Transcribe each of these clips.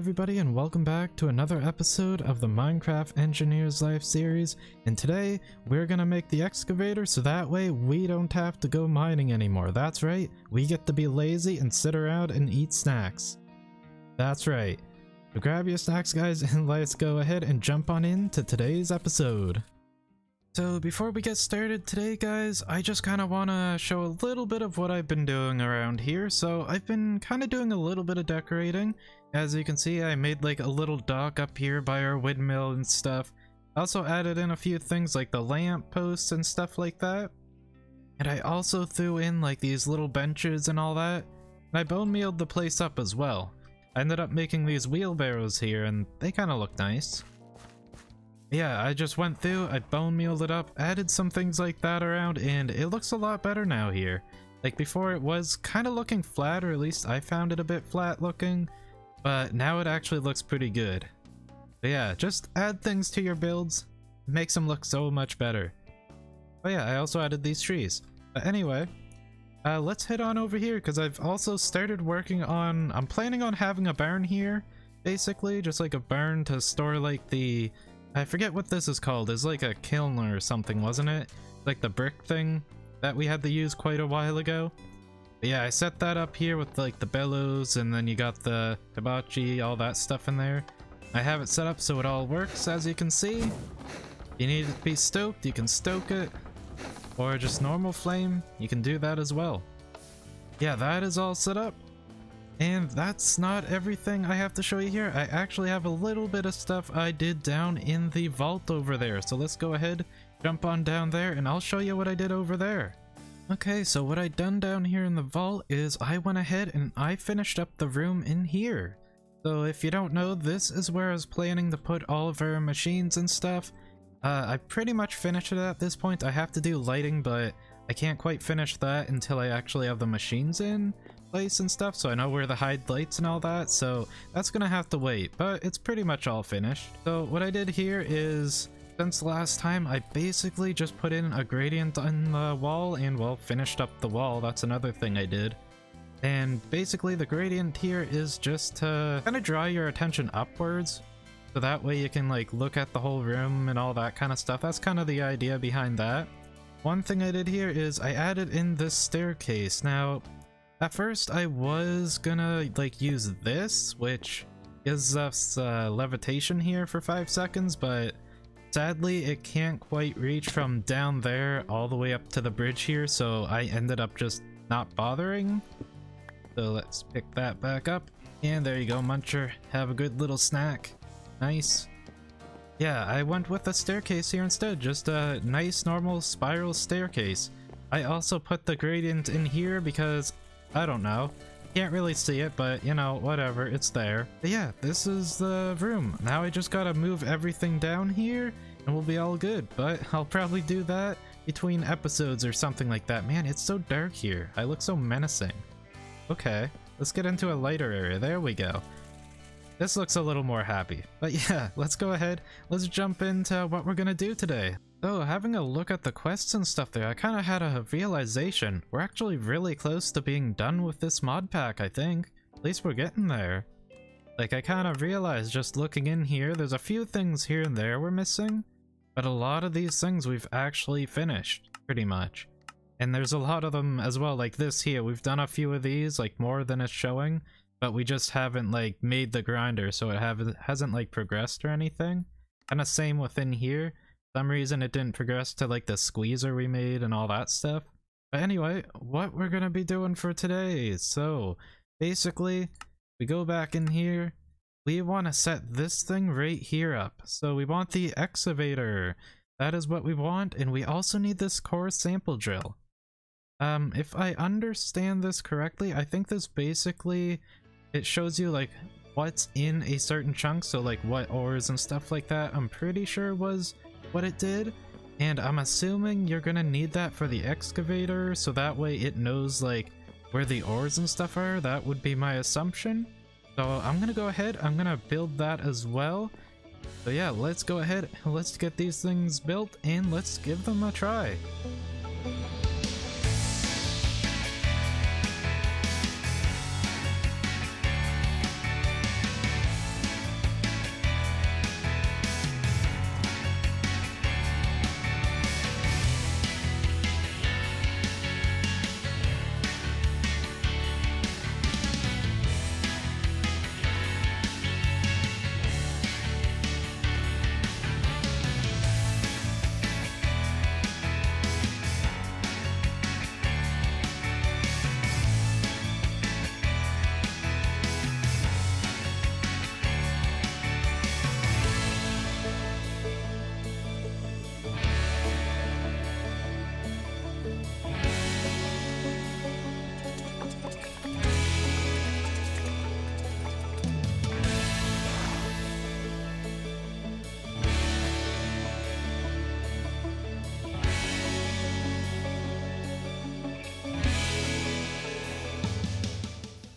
everybody, and welcome back to another episode of the Minecraft Engineer's Life series. And today we're gonna make the excavator so that way we don't have to go mining anymore. That's right, we get to be lazy and sit around and eat snacks. That's right. So grab your snacks, guys, and let's go ahead and jump on into today's episode. So before we get started today, guys, I just kind of want to show a little bit of what I've been doing around here. So I've been kind of doing a little bit of decorating. As you can see, I made like a little dock up here by our windmill and stuff. I also added in a few things like the lamp posts and stuff like that. And I also threw in like these little benches and all that. And I bone mealed the place up as well. I ended up making these wheelbarrows here and they kind of look nice. Yeah, I just went through, I bone mealed it up, added some things like that around, and it looks a lot better now here. Like before it was kind of looking flat, or at least I found it a bit flat looking, but now it actually looks pretty good. But yeah, just add things to your builds, it makes them look so much better. But yeah, I also added these trees. But anyway, let's head on over here, because I've also started working on, I'm planning on having a barn here, basically, just like a barn to store like the, I forget what this is called. It's like a kiln or something, wasn't it? Like the brick thing that we had to use quite a while ago. But yeah, I set that up here with like the bellows, and then you got the hibachi, all that stuff in there. I have it set up so it all works, as you can see. If you need it to be stoked, you can stoke it. Or just normal flame, you can do that as well. Yeah, that is all set up. And that's not everything I have to show you here. I actually have a little bit of stuff I did down in the vault over there. So let's go ahead, jump on down there, and I'll show you what I did over there. Okay, so what I done down here in the vault is I went ahead and I finished up the room in here. So if you don't know, this is where I was planning to put all of our machines and stuff. I pretty much finished it at this point. I have to do lighting, but I can't quite finish that until I actually have the machines in place and stuff, so I know where to hide lights and all that, so that's gonna have to wait, but it's pretty much all finished. So what I did here is, since last time, I basically just put in a gradient on the wall and, well, finished up the wall. That's another thing I did. And basically the gradient here is just to kind of draw your attention upwards, so that way you can like look at the whole room and all that kind of stuff. That's kind of the idea behind that. One thing I did here is I added in this staircase. Now, at first I was gonna like use this, which gives us levitation here for 5 seconds, but sadly it can't quite reach from down there all the way up to the bridge here, so I ended up just not bothering. So let's pick that back up, and there you go, Muncher, have a good little snack. Nice. Yeah, I went with a staircase here instead, just a nice normal spiral staircase. I also put the gradient in here because I don't know, can't really see it, but you know, whatever, it's there. But yeah, this is the room. Now I just gotta move everything down here and we'll be all good, but I'll probably do that between episodes or something like that. Man, it's so dark here. I look so menacing. Okay, let's get into a lighter area. There we go. This looks a little more happy. But yeah, let's go ahead. Let's jump into what we're gonna do today. So, having a look at the quests and stuff there, I kind of had a realization. We're actually really close to being done with this mod pack, I think. At least we're getting there. Like, I kind of realized just looking in here, there's a few things here and there we're missing, but a lot of these things we've actually finished, pretty much. And there's a lot of them as well, like this here. We've done a few of these, like more than it's showing, but we just haven't like made the grinder, so it hasn't like progressed or anything. And the same within here. For some reason it didn't progress to like the squeezer we made and all that stuff. But anyway, what we're gonna be doing for today, so basically we go back in here, we want to set this thing right here up. So we want the excavator, that is what we want, and we also need this core sample drill. If I understand this correctly, I think this basically, it shows you like what's in a certain chunk, so like what ores and stuff like that, I'm pretty sure was what it did, and I'm assuming you're gonna need that for the excavator, so that way it knows like where the ores and stuff are. That would be my assumption. So I'm gonna go ahead, I'm gonna build that as well. So yeah, let's go ahead, let's get these things built and let's give them a try.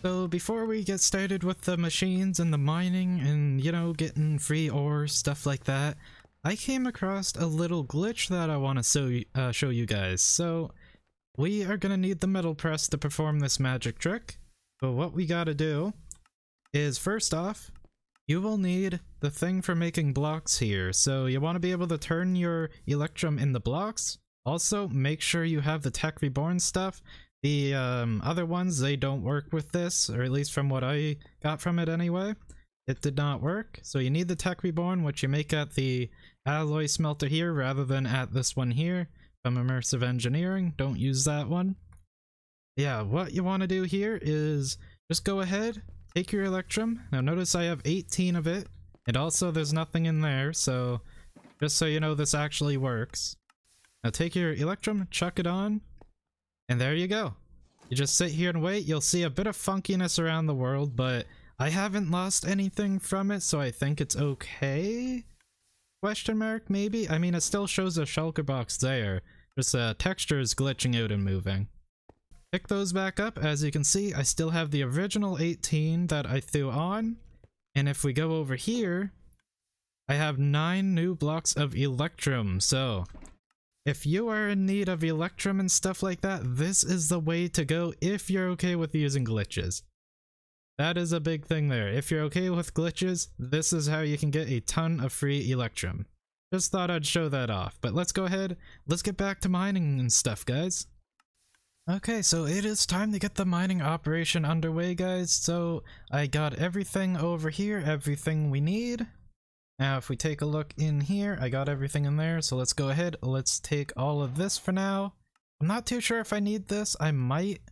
So before we get started with the machines and the mining and, you know, getting free ore, stuff like that, I came across a little glitch that I want to show you guys. So we are going to need the metal press to perform this magic trick. But what we got to do is, first off, you will need the thing for making blocks here. So you want to be able to turn your Electrum into blocks. Also, make sure you have the Tech Reborn stuff. The other ones, they don't work with this, or at least from what I got from it anyway. It did not work. So you need the Tech Reborn, which you make at the alloy smelter here rather than at this one here from Immersive Engineering. Don't use that one. Yeah, what you want to do here is just go ahead, take your Electrum. Now notice I have 18 of it, and also there's nothing in there, so just so you know this actually works. Now take your Electrum, chuck it on, and there you go. You just sit here and wait. You'll see a bit of funkiness around the world, but I haven't lost anything from it, so I think it's okay? Question mark, maybe? I mean, it still shows a shulker box there. Just texture is glitching out and moving. Pick those back up. As you can see, I still have the original 18 that I threw on. And if we go over here, I have 9 new blocks of Electrum. So if you are in need of Electrum and stuff like that, this is the way to go if you're okay with using glitches. That is a big thing there. If you're okay with glitches, this is how you can get a ton of free Electrum. Just thought I'd show that off. But let's go ahead, let's get back to mining and stuff, guys. Okay, so it is time to get the mining operation underway, guys. So I got everything over here, everything we need. Now if we take a look in here, I got everything in there, so let's go ahead, let's take all of this for now. I'm not too sure if I need this, I might,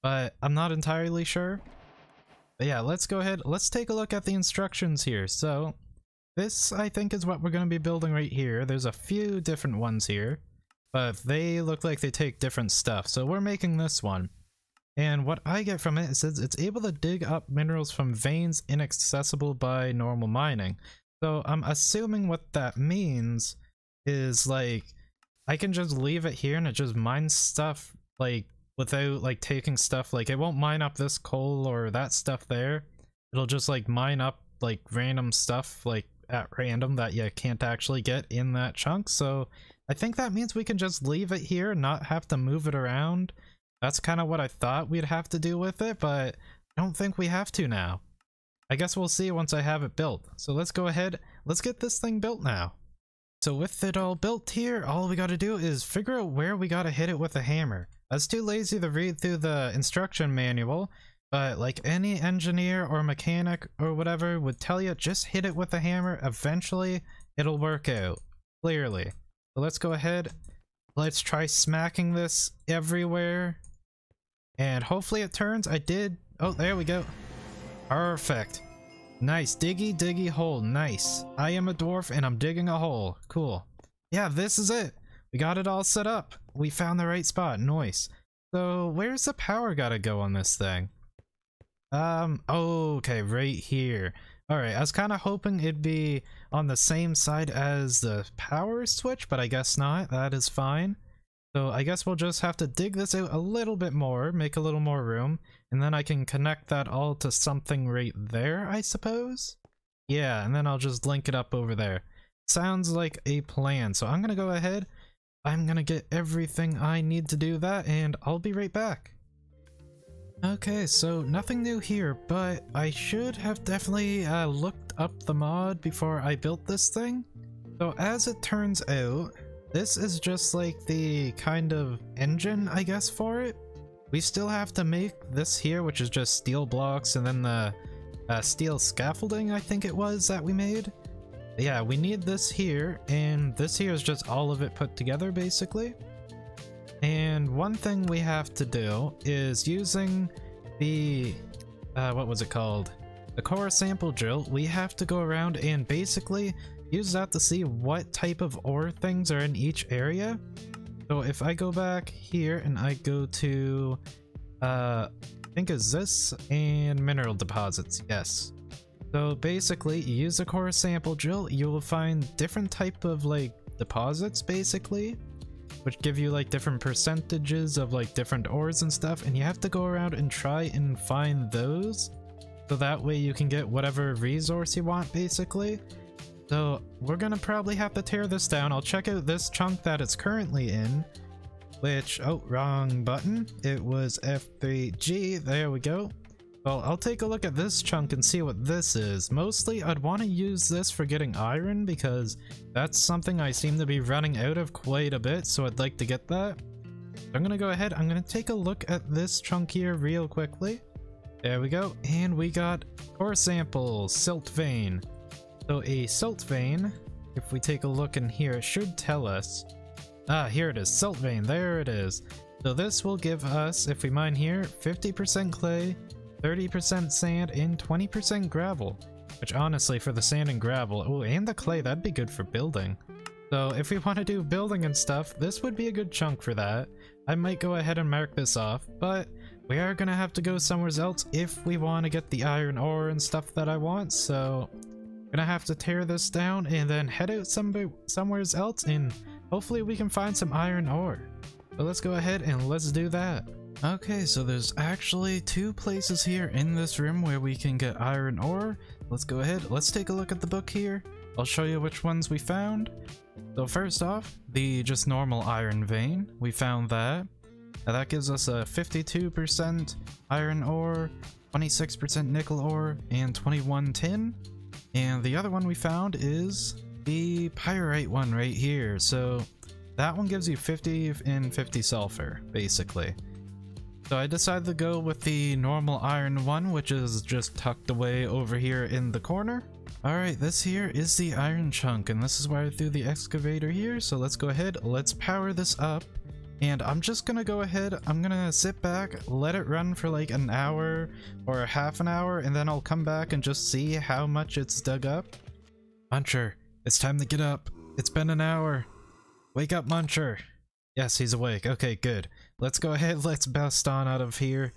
but I'm not entirely sure. But yeah, let's go ahead, let's take a look at the instructions here. So this I think is what we're going to be building right here. There's a few different ones here, but they look like they take different stuff. So we're making this one. And what I get from it, it says it's able to dig up minerals from veins inaccessible by normal mining. So I'm assuming what that means is like I can just leave it here and it just mines stuff like without like taking stuff, like it won't mine up this coal or that stuff there. It'll just like mine up like random stuff like at random that you can't actually get in that chunk. So I think that means we can just leave it here and not have to move it around. That's kind of what I thought we'd have to do with it, but I don't think we have to now. I guess we'll see once I have it built. So let's go ahead, let's get this thing built now. So with it all built here, all we gotta do is figure out where we gotta hit it with a hammer. I was too lazy to read through the instruction manual, but like any engineer or mechanic or whatever would tell you, just hit it with a hammer, eventually it'll work out, clearly. So let's go ahead, let's try smacking this everywhere, and hopefully it turns. I did, oh there we go. Perfect. Nice. Diggy diggy hole. Nice. I am a dwarf and I'm digging a hole. Cool. Yeah, this is it. We got it all set up. We found the right spot. Nice. So where's the power gotta go on this thing? Okay, right here. Alright, I was kind of hoping it'd be on the same side as the power switch, but I guess not. That is fine. So I guess we'll just have to dig this out a little bit more, make a little more room, and then I can connect that all to something right there, I suppose? Yeah, and then I'll just link it up over there. Sounds like a plan. So I'm gonna go ahead, I'm gonna get everything I need to do that, and I'll be right back. Okay, so nothing new here, but I should have definitely looked up the mod before I built this thing. So as it turns out, this is just like the kind of engine, I guess, for it. We still have to make this here, which is just steel blocks, and then the steel scaffolding, I think it was, that we made. Yeah, we need this here, and this here is just all of it put together, basically. And one thing we have to do is using the, what was it called? The core sample drill. We have to go around and basically use that to see what type of ore things are in each area. So if I go back here and I go to, I think is this, and mineral deposits, yes. So basically, you use the core sample drill, you will find different type of like deposits basically. which give you like different percentages of like different ores and stuff, and you have to go around and try and find those, so that way you can get whatever resource you want basically. So we're gonna probably have to tear this down. I'll check out this chunk that it's currently in, which, oh, wrong button. It was F3G, there we go. Well, I'll take a look at this chunk and see what this is. Mostly, I'd want to use this for getting iron because that's something I seem to be running out of quite a bit, so I'd like to get that. I'm gonna go ahead, I'm gonna take a look at this chunk here real quickly. There we go, and we got core sample, silt vein. So a silt vein, if we take a look in here, it should tell us. Ah, here it is, silt vein, there it is. So this will give us, if we mine here, 50% clay, 30% sand, and 20% gravel. Which honestly, for the sand and gravel, oh, and the clay, that'd be good for building. So if we want to do building and stuff, this would be a good chunk for that. I might go ahead and mark this off, but we are gonna have to go somewhere else if we want to get the iron ore and stuff that I want, so I'm gonna have to tear this down and then head out somewhere else, and hopefully we can find some iron ore. But let's go ahead and let's do that. Okay, so there's actually 2 places here in this room where we can get iron ore. Let's go ahead, let's take a look at the book here. I'll show you which ones we found. So first off, the just normal iron vein, we found that. Now that gives us a 52% iron ore, 26% nickel ore, and 21 tin. And the other one we found is the pyrite one right here. So that one gives you 50 and 50 sulfur, basically. So I decided to go with the normal iron one, which is just tucked away over here in the corner. Alright, this here is the iron chunk, and this is why I threw the excavator here. So let's go ahead, let's power this up. And I'm just gonna go ahead, I'm gonna sit back, let it run for like an hour or half an hour, and then I'll come back and just see how much it's dug up. Muncher, it's time to get up. It's been an hour. Wake up, Muncher. Yes, he's awake. Okay, good. Let's go ahead, let's bust on out of here.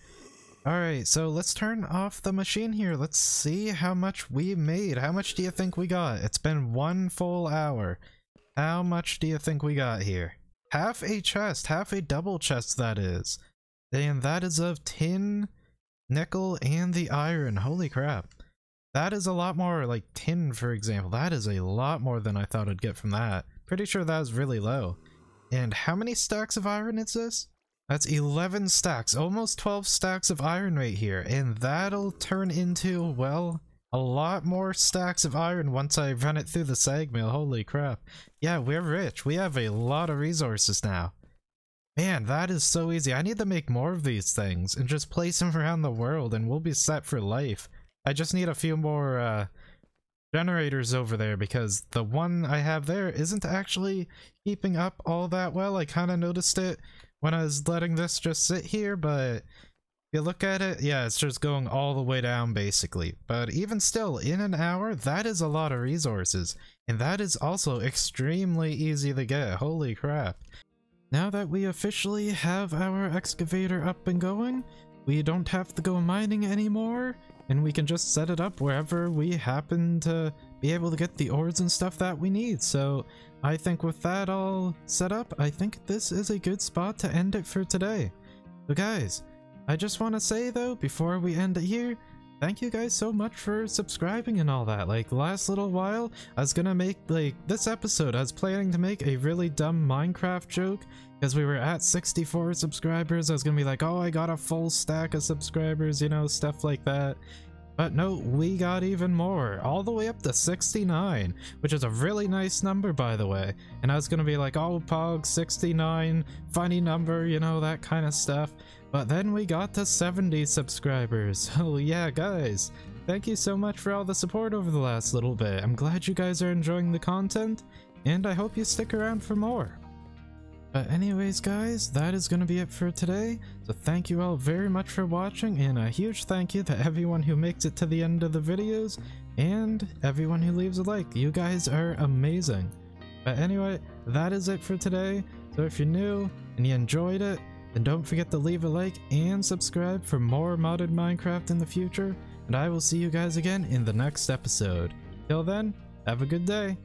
Alright, so let's turn off the machine here. Let's see how much we made. How much do you think we got? It's been 1 full hour. How much do you think we got here? Half a chest, half a double chest that is. And that is of tin, nickel, and the iron. Holy crap. That is a lot more, like tin for example. That is a lot more than I thought I'd get from that. Pretty sure that was really low. And how many stacks of iron is this? That's 11 stacks, almost 12 stacks of iron right here, and that'll turn into, well, a lot more stacks of iron once I run it through the sag mill. Holy crap. Yeah, we're rich. We have a lot of resources now. Man, that is so easy. I need to make more of these things and just place them around the world and we'll be set for life. I just need a few more generators over there because the one I have there isn't actually keeping up all that well. I kind of noticed it when I was letting this just sit here, but if you look at it, yeah, it's just going all the way down basically. But even still, in an hour, that is a lot of resources, and that is also extremely easy to get. Holy crap. Now that we officially have our excavator up and going, we don't have to go mining anymore, and we can just set it up wherever we happen to be able to get the ores and stuff that we need. So I think with that all set up, I think this is a good spot to end it for today. So guys, I just want to say though, before we end it here, thank you guys so much for subscribing and all that. Like last little while, I was gonna make, like this episode, I was planning to make a really dumb Minecraft joke because we were at 64 subscribers. I was gonna be like, oh, I got a full stack of subscribers, you know, stuff like that. But no, we got even more, all the way up to 69, which is a really nice number, by the way. And I was gonna be like, oh, Pog, 69, funny number, you know, that kind of stuff. But then we got to 70 subscribers. So yeah, guys, thank you so much for all the support over the last little bit. I'm glad you guys are enjoying the content, and I hope you stick around for more. But anyways guys, that is going to be it for today, so thank you all very much for watching, and a huge thank you to everyone who makes it to the end of the videos, and everyone who leaves a like. You guys are amazing. But anyway, that is it for today, so if you're new and you enjoyed it, then don't forget to leave a like and subscribe for more modded Minecraft in the future, and I will see you guys again in the next episode. Till then, have a good day.